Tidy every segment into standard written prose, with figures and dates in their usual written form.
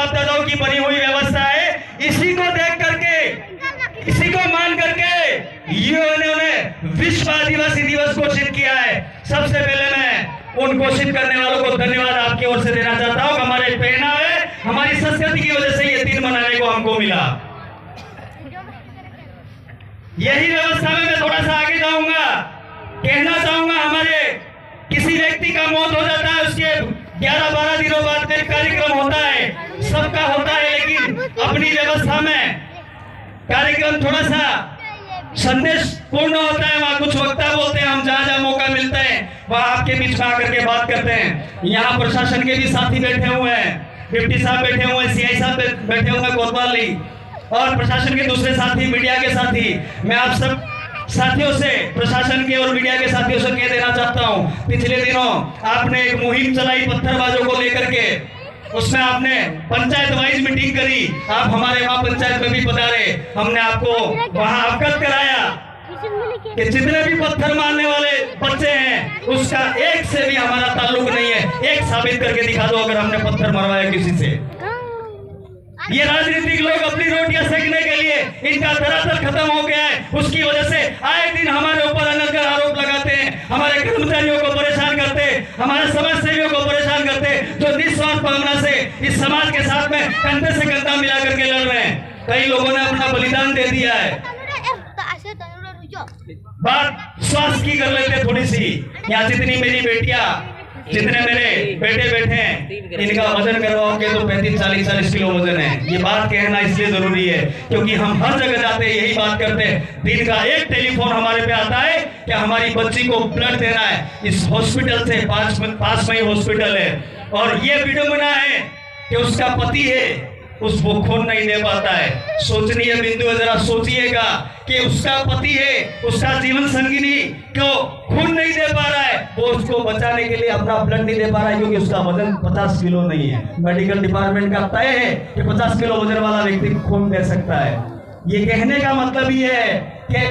बाप दादाओं की बनी हुई व्यवस्था है। इसी को देख करके, इसी को मान करके इन्होंने विश्व आदिवासी दिवस घोषित किया है। सबसे पहले मैं उन घोषित करने वालों को धन्यवाद आपकी ओर से देना चाहता हूं। हमारे पहनावे, हमारी संस्कृति की वजह से ये दिन मनाने को हमको मिला। यही व्यवस्था में मैं थोड़ा सा आगे जाऊंगा, कहना चाहूंगा, हमारे किसी व्यक्ति का मौत हो जाता है, उसके 11-12 दिनों बाद फिर कार्यक्रम होता है, सबका होता है, लेकिन अपनी व्यवस्था में कार्यक्रम थोड़ा सा संदेश पूर्ण होता है। वहां कुछ वक्ता बोलते हैं, हम जहां जहां मौका मिलता है वहां आपके बीच में आकर के बात करते हैं। यहाँ प्रशासन के भी साथी बैठे हुए हैं, डिप्टी साहब बैठे हुए हैं, सीआई साहब बैठे हुए हैं कोतवाली, और प्रशासन के दूसरे साथी, मीडिया के साथी। मैं आप सब साथियों से, प्रशासन के और मीडिया के साथियों से कह देना चाहता हूं, पिछले दिनों आपने एक मुहिम चलाई पत्थरबाजों को लेकर के, उसमें आपने पंचायत वाइज मीटिंग करी, आप हमारे वहां पंचायत में भी पधारे, हमने आपको वहां अवगत कराया कि जितने भी पत्थर मारने वाले बच्चे हैं उसका एक से भी हमारा ताल्लुक नहीं है। एक साबित करके दिखा दो अगर हमने पत्थर मरवाया किसी से। ये राजनीतिक लोग अपनी रोटियां सेकने के लिए इनका धरातल खत्म हो गया है। उसकी वजह से आए दिन हमारे ऊपर अनर्गल आरोप लगाते हैं, हमारे कर्मचारियों को परेशान करते, हमारे समाज सेवियों को परेशान करते, जो निस्वार्थ भावना से इस समाज के साथ में कंधे से कंधा मिला करके लड़ रहे हैं। कई लोगों ने अपना बलिदान दे दिया है। बात स्वास्थ्य की कर लेते थोड़ी सी। यहाँ जितनी मेरी बेटियां, जितने मेरे बेटे बैठे हैं, इनका वजन करवाओगे तो 35-40 किलो वजन है। ये बात कहना इसलिए जरूरी है क्योंकि हम हर जगह जाते हैं, यही बात करते हैं। दिन का एक टेलीफोन हमारे पे आता है कि हमारी बच्ची को ब्लड देना है, इस हॉस्पिटल से पास में ही हॉस्पिटल है, और ये विडंबना है कि उसका पति है, उसको खून नहीं दे पाता है। सोचनीय बिंदु है, जरा सोचिएगा कि उसका पति है, उसका जीवन संगिनी को खून नहीं दे पा रहा है, वो उसको बचाने के लिए अपना ब्लड नहीं दे पा रहा है क्योंकि उसका वजन 50 किलो नहीं है। मेडिकल डिपार्टमेंट का तय है कि 50 किलो वजन वाला व्यक्ति खून दे सकता है। ये कहने का मतलब ये है कि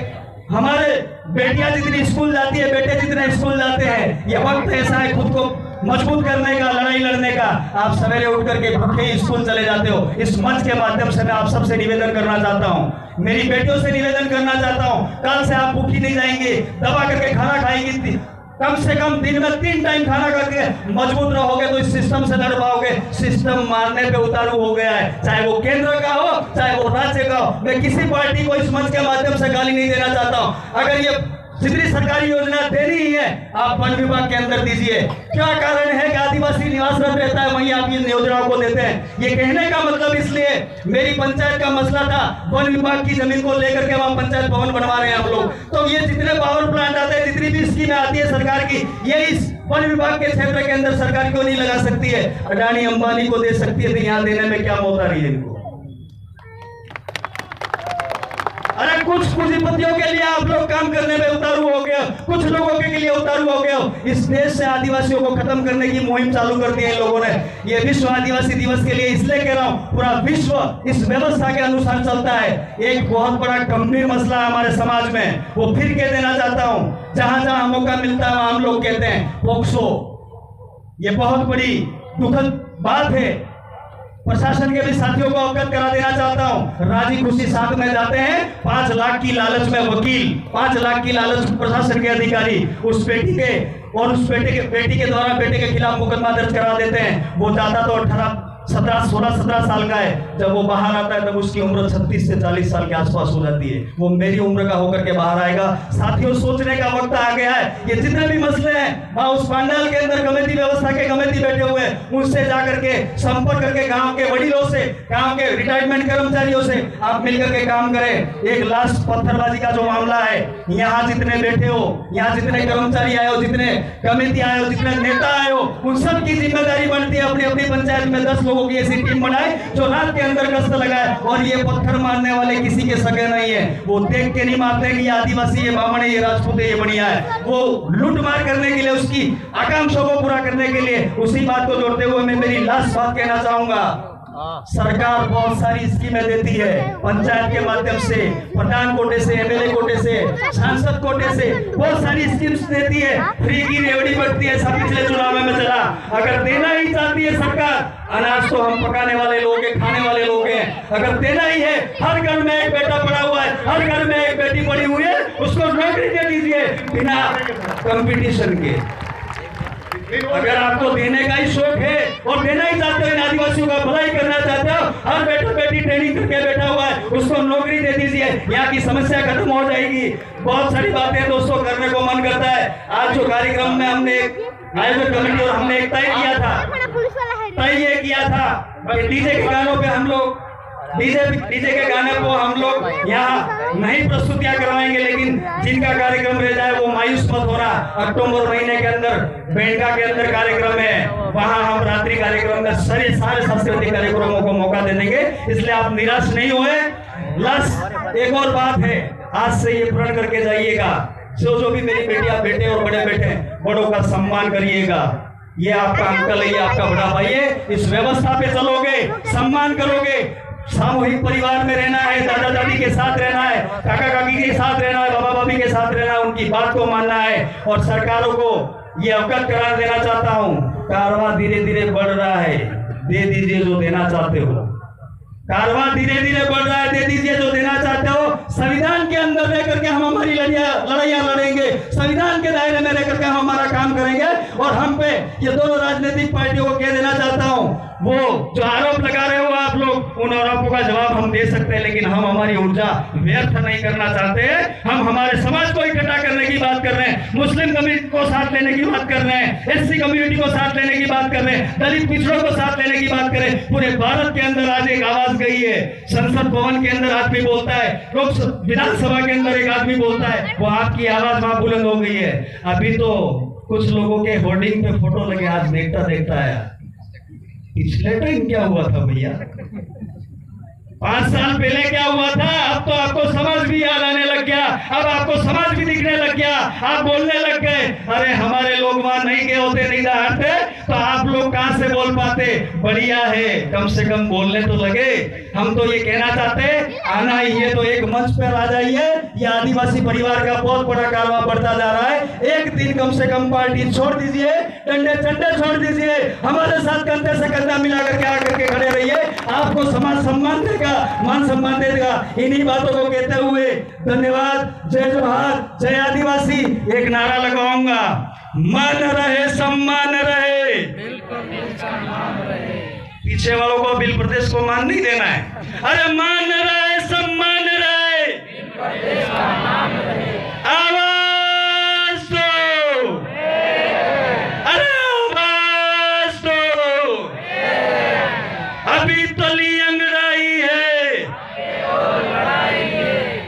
हमारे बेटियां जितनी स्कूल जाती है, बेटे जितने स्कूल जाते हैं, ये वक्त ऐसा है खुद को मजबूत करने का, लड़ाई लड़ने का। आप सवेरे उठ करके भूखे स्कूल चले जाते हो। इस मंच के माध्यम से मैं आप सबसे निवेदन करना चाहता हूं, मेरी बेटियों से निवेदन करना चाहता हूं, कल से आप भूखी नहीं जाएंगे, दबा करके खाना खाएंगी, कम से कम दिन में 3 टाइम खाना करके मजबूत रहोगे तो इस सिस्टम से लड़ पाओगे। सिस्टम मारने पे उतारू हो गया है, चाहे वो केंद्र का हो, चाहे वो राज्य का हो। मैं किसी पार्टी को इस मंच के माध्यम से गाली नहीं देना चाहता हूं। अगर ये जितनी सरकारी योजना देनी ही है आप वन विभाग के अंदर दीजिए। क्या कारण है कि आदिवासी निवासरत रहता है वहीं आप इन योजनाओं को देते हैं? ये कहने का मतलब इसलिए, मेरी पंचायत का मसला था, वन विभाग की जमीन को लेकर के वहां पंचायत भवन बनवा रहे हैं हम लोग। तो ये जितने पावर प्लांट आते हैं, जितनी भी स्कीमें आती है सरकार की, ये इस वन विभाग के क्षेत्र के अंदर सरकार क्यों नहीं लगा सकती है? अडानी अंबानी को दे सकती है, तो यहाँ देने में क्या मौत आ रही है इनको? अरे कुछ पूंजीपतियों के लिए आप लोग काम करने में उतारू हो गए, कुछ लोगों के लिए उतारू हो गए। इस देश से आदिवासियों को खत्म करने की मुहिम चालू कर दी है लोगों ने। ये विश्व आदिवासी दिवस के लिए इसलिए कह रहा हूं, पूरा विश्व इस व्यवस्था के अनुसार चलता है। एक बहुत बड़ा गंभीर मसला हमारे समाज में, वो फिर कह देना चाहता हूं, जहां जहां मौका मिलता है वहां हम लोग कहते हैं पोक्सो। ये बहुत बड़ी दुखद बात है। प्रशासन के भी साथियों को अवगत करा देना चाहता हूं, राजी खुशी साथ में जाते हैं। 5 लाख की लालच में वकील, 5 लाख की लालच प्रशासन के अधिकारी उस बेटी के और उस बेटी के द्वारा बेटे के खिलाफ मुकदमा दर्ज करा देते हैं। वो जाता तो 16-17 साल का है, जब वो बाहर आता है तब उसकी उम्र 36 से 40 साल के आसपास हो जाती है। वो मेरी उम्र का होकर के बाहर आएगा। साथियों, सोचने का वक्त आ गया है। ये जितने भी मसले हैं वहां उस पंडाल के अंदर कमेटी व्यवस्था के कमेटी बैठे हुए हैं, उनसे जाकर के संपर्क करके गांव के वडीलों से, गांव के रिटायरमेंट कर्मचारियों से आप मिलकर के काम करें। एक लास्ट पत्थरबाजी का जो मामला है, यहाँ जितने बैठे हो, यहाँ जितने कर्मचारी आए हो, जितने कमेटी आए हो, जितने नेता आए हो, उन सब की जिम्मेदारी बनती है अपनी अपनी पंचायत में 10 लोगों की ऐसी टीम बनाए जो रात के अंदर गश्त लगाए। और ये पत्थर मारने वाले किसी के सगे नहीं है, वो देख के नहीं मारते कि ये आदिवासी, ये ब्राह्मण है, ये राजपूत है, ये बढ़िया है। वो लूट मार करने के लिए, उसकी आकांक्षाओं को पूरा करने के लिए, उसी बात को जोड़ते हुए मैं मेरी लास्ट बात कहना चाहूंगा। सरकार बहुत सारी स्कीमें देती है, पंचायत के माध्यम से, प्रधान कोटे से, एमएलए कोटे से, सांसद कोटे से बहुत सारी स्कीम्स देती है। फ्री की रेवड़ी बढ़ती है, सब पिछले चुनाव में चला। अगर देना ही चाहती है सरकार, अनाज तो हम पकाने वाले लोग हैं, खाने वाले लोग हैं, अगर देना ही है, हर घर में एक बेटा पड़ा हुआ है, हर घर में एक बेटी पड़ी हुई है, उसको नौकरी दे दीजिए बिना कंपटीशन के। अगर आपको देने का ही शौक है और देना ही चाहते हो, इन आदिवासियों का भलाई करना चाहते हो, हर बेटा बेटी ट्रेनिंग करके बैठा हुआ है, उसको नौकरी दे दीजिए, यहाँ की समस्या खत्म हो जाएगी। बहुत सारी बातें दोस्तों करने को मन करता है। आज जो कार्यक्रम में हमने आयोजक कमेटी और हमने एक तय किया था कि डीजे के गानों पे हम लोग डीजे के गाने को हम लोग यहाँ नहीं प्रस्तुतियां करवाएंगे, लेकिन जिनका कार्यक्रम रह जाए वो मायूस मत होना। अक्टूबर महीने के अंदर बेंडका के अंदर कार्यक्रम है, वहां हम रात्रि कार्यक्रम में सारे सांस्कृतिक कार्यक्रमों को मौका दे देंगे, इसलिए आप निराश नहीं हुए। प्लस एक और बात है, आज से ये प्रण करके जाइएगा, जो भी मेरी बेटियां बेटे और बड़े बेटे, बड़ों का सम्मान करिएगा। ये आपका अंकल है, ये आपका बड़ा भाई है, इस व्यवस्था पे चलोगे, सम्मान करोगे, सामूहिक परिवार में रहना है, दादा दादी के साथ रहना है, काका काकी के साथ रहना है, बाबा भाभी के साथ रहना है, उनकी बात को मानना है। और सरकारों को ये अवगत करा देना चाहता हूँ, कारवां धीरे धीरे बढ़ रहा है, दे दीजिए जो देना चाहते हो। कारवां धीरे धीरे बढ़ रहा है, दे दीजिए जो देना चाहते हो। संविधान के अंदर रह करके हम हमारी लड़ाइयां लड़ेंगे, संविधान के दायरे में रह करके हम हमारा काम करेंगे। और हम पे ये दोनों राजनीतिक पार्टियों को कह देना चाहता हूँ, वो जो आरोप लगा रहे हो आप लोग, उन आरोपों का जवाब हम दे सकते हैं, लेकिन हम हमारी ऊर्जा व्यर्थ नहीं करना चाहते हैं। हम हमारे समाज को इकट्ठा करने की बात कर रहे हैं, मुस्लिम कम्युनिटी को साथ लेने की बात कर रहे हैं, एससी कम्युनिटी को साथ लेने की बात कर रहे हैं, दलित पिछड़ों को साथ लेने की बात करें। पूरे भारत के अंदर आज एक आवाज गई है, संसद भवन के अंदर आदमी बोलता है, लोक विधानसभा के अंदर एक आदमी बोलता है, वो आपकी आवाज वहां बुलंद हो गई है। अभी तो कुछ लोगों के होर्डिंग पे फोटो लगे, आज देखता है। पिछले टाइम क्या हुआ था भैया, 5 साल पहले क्या हुआ था, अब तो आपको समझ भी याद आने लग गया, अब आपको समझ भी दिखने लग गया, आप बोलने लग गए। अरे हमारे लोग वहां नहीं गए होते, नहीं दहाड़ते, तो आप लोग कहां से बोल पाते। बढ़िया है, कम से कम बोलने तो लगे। हम तो ये कहना चाहते, आना ही है तो एक मंच पर आ जाइए। ये आदिवासी परिवार का बहुत बड़ा कारवां बढ़ता जा रहा है। एक दिन कम से कम पार्टी छोड़ दीजिए, डंडे चंडे छोड़ दीजिए, हमारे साथ कंधे से कंधा मिला करके आकर के खड़े रहिए। आपको समाज सम्मान देगा, मान सम्मान देगा। इन्हीं बातों को कहते हुए धन्यवाद। जय जोहार, जय आदिवासी। एक नारा लगाऊंगा, मान रहे सम्मान रहे, पीछे वालों को बिल प्रदेश को मान नहीं देना है। अरे मान रहे सम्मान रहे, आवाज दो, अरे आवाज दो। अभी तो अंगड़ाई है,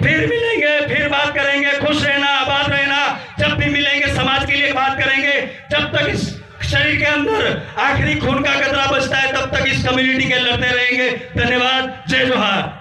फिर मिलेंगे, फिर बात करेंगे। खुश रहना, आबाद रहना। जब भी मिलेंगे समाज के लिए बात करेंगे। जब तक इस शरीर के अंदर आखिरी खून का कतरा बचता है, तब तक इस कम्युनिटी के लड़ते रहेंगे। धन्यवाद। जय जोहार।